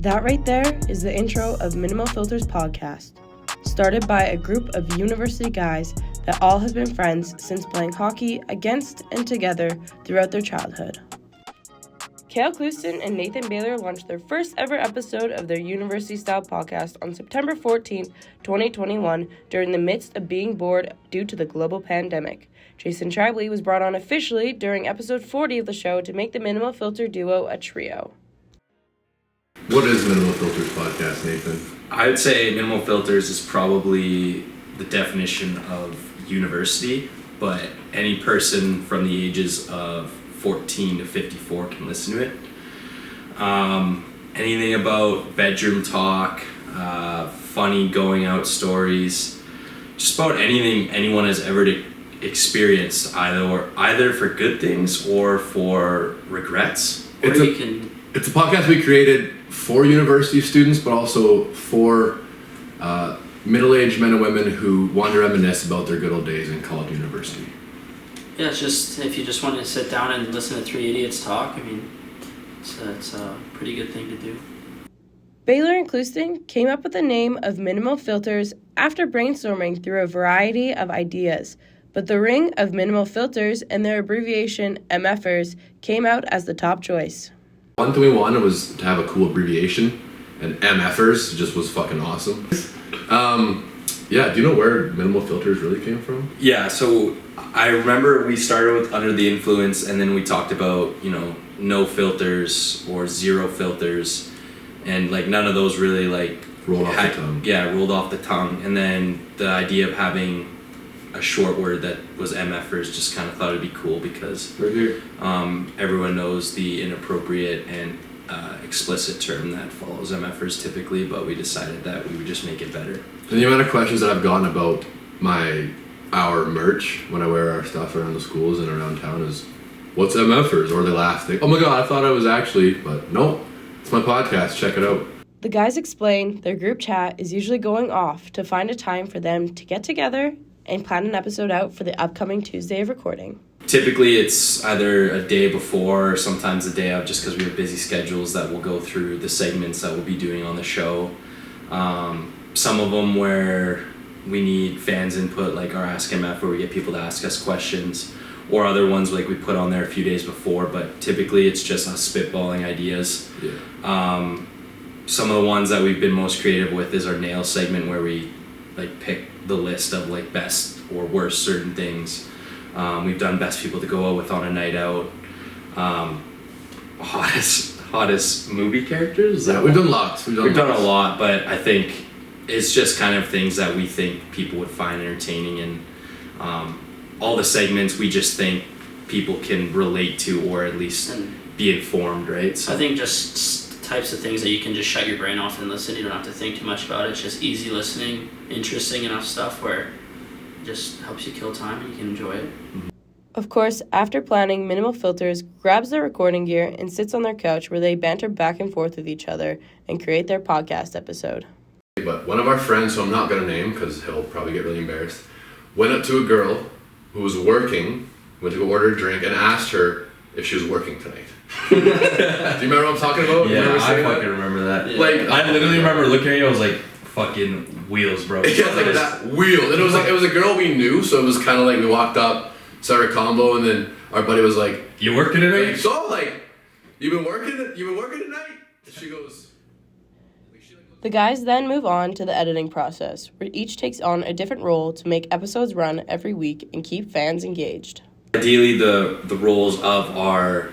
That right there is the intro of Minimal Filters podcast, started by a group of university guys that all have been friends since playing hockey against and together throughout their childhood. Cale Clouston and Nathan Baylor launched their first ever episode of their university-style podcast on September 14th, 2021, during the midst of being bored due to the global pandemic. Jason Tribley was brought on officially during episode 40 of the show to make the Minimal Filter duo a trio. What is Minimal Filters podcast, Nathan? I would say Minimal Filters is probably the definition of university, but any person from the ages of 14 to 54 can listen to it. Anything about bedroom talk, funny going out stories, just about anything anyone has ever experienced, either for good things or for regrets. It's a podcast we created for university students, but also for middle-aged men and women who want to reminisce about their good old days in college and university. Yeah, it's just, if you just want to sit down and listen to three idiots talk, I mean, it's a pretty good thing to do. Baylor and Clouston came up with the name of Minimal Filters after brainstorming through a variety of ideas, but the ring of Minimal Filters and their abbreviation MFers came out as the top choice. One thing we wanted was to have a cool abbreviation, and MFers just was fucking awesome. Yeah, do you know where Minimal Filters really came from? Yeah, so I remember we started with Under the Influence, and then we talked about, no filters or zero filters, and none of those really rolled off the tongue. Yeah, rolled off the tongue. And then the idea of having a short word that was MFers, just kind of thought it'd be cool because everyone knows the inappropriate and explicit term that follows MFers typically, but we decided that we would just make it better. And the amount of questions that I've gotten about our merch when I wear our stuff around the schools and around town is, what's MFers? Or they laugh, oh my god, I thought I was actually, but no, it's my podcast, check it out. The guys explain their group chat is usually going off to find a time for them to get together and plan an episode out for the upcoming Tuesday of recording. Typically it's either a day before or sometimes a day of, just because we have busy schedules that we'll go through the segments that we'll be doing on the show. Some of them where we need fans input, like our Ask MF, where we get people to ask us questions, or other ones we put on there a few days before, but typically it's just us spitballing ideas. Yeah. Some of the ones that we've been most creative with is our nail segment, where we pick the list of best or worst certain things. We've done best people to go out with on a night out. Hottest movie characters. Yeah, we've done lots. We've done a lot, but I think it's just kind of things that we think people would find entertaining, and all the segments we just think people can relate to or at least be informed, right? So I think just types of things that you can just shut your brain off and listen. You don't have to think too much about it. It's just easy listening, interesting enough stuff where it just helps you kill time and you can enjoy it. Of course, after planning, Minimal Filters grabs their recording gear and sits on their couch where they banter back and forth with each other and create their podcast episode. But one of our friends, who I'm not going to name because he'll probably get really embarrassed, went up to a girl who was working, went to go order a drink, and asked her if she was working tonight. Do you remember what I'm talking about? Yeah, I fucking remember that. Yeah. I literally remember looking at you, I was like, fucking wheels, bro. Yeah, that wheel. And it was a girl we knew, so it was kind of we walked up, started a combo, and then our buddy was like, "You working tonight?" You've been working tonight? And she goes. The guys then move on to the editing process, where each takes on a different role to make episodes run every week and keep fans engaged. Ideally, the roles of our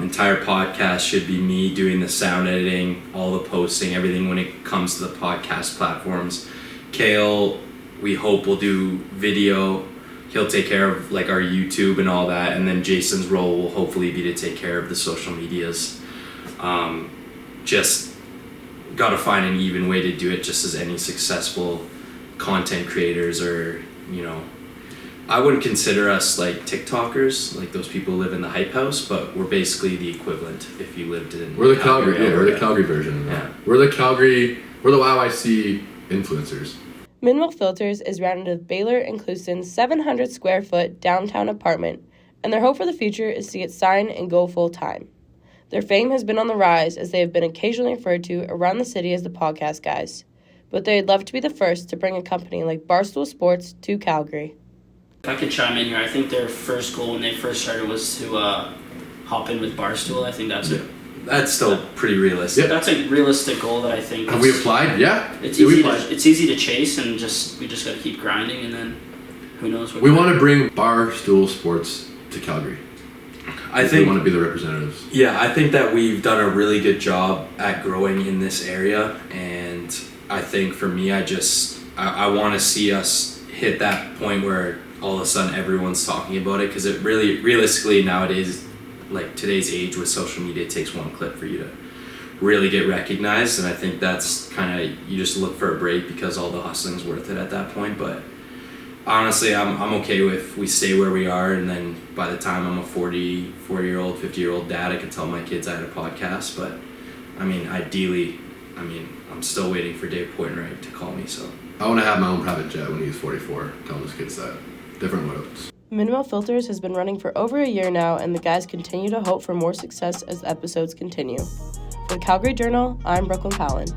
entire podcast should be me doing the sound editing, all the posting, everything when it comes to the podcast platforms. Cale, we hope, will do video. He'll take care of our YouTube and all that, and then Jason's role will hopefully be to take care of the social medias. Just got to find an even way to do it, just as any successful content creators, or I wouldn't consider us TikTokers, those people who live in the hype house, but we're basically the equivalent if you lived in we're the Calgary. Yeah, we're the Calgary version of that. Yeah. We're the YYC influencers. Minimal Filters is rounded of Baylor and Clouston's 700 square foot downtown apartment, and their hope for the future is to get signed and go full time. Their fame has been on the rise as they have been occasionally referred to around the city as the podcast guys, but they'd love to be the first to bring a company like Barstool Sports to Calgary. If I could chime in here, I think their first goal when they first started was to hop in with Barstool. I think that's still pretty realistic. That's a realistic goal that I think. Have we applied? Yeah. It's easy to chase, and we just got to keep grinding, and then who knows what. We want to bring Barstool Sports to Calgary. I think we want to be the representatives. Yeah, I think that we've done a really good job at growing in this area, and I think for me, I want to see us hit that point where all of a sudden everyone's talking about it, because it really, realistically nowadays, like today's age with social media, it takes one clip for you to really get recognized, and I think that's kind of, you just look for a break because all the hustling's worth it at that point. But honestly, I'm okay with we stay where we are, and then by the time I'm a 40-year-old, 50-year-old dad, I can tell my kids I had a podcast. But I mean, ideally, I'm still waiting for Dave Poitnwright to call me. So I want to have my own private jet when he's 44. Tell his kids that. Different roads. Minimal Filters has been running for over a year now, and the guys continue to hope for more success as the episodes continue. For the Calgary Journal, I'm Brooklyn Palin.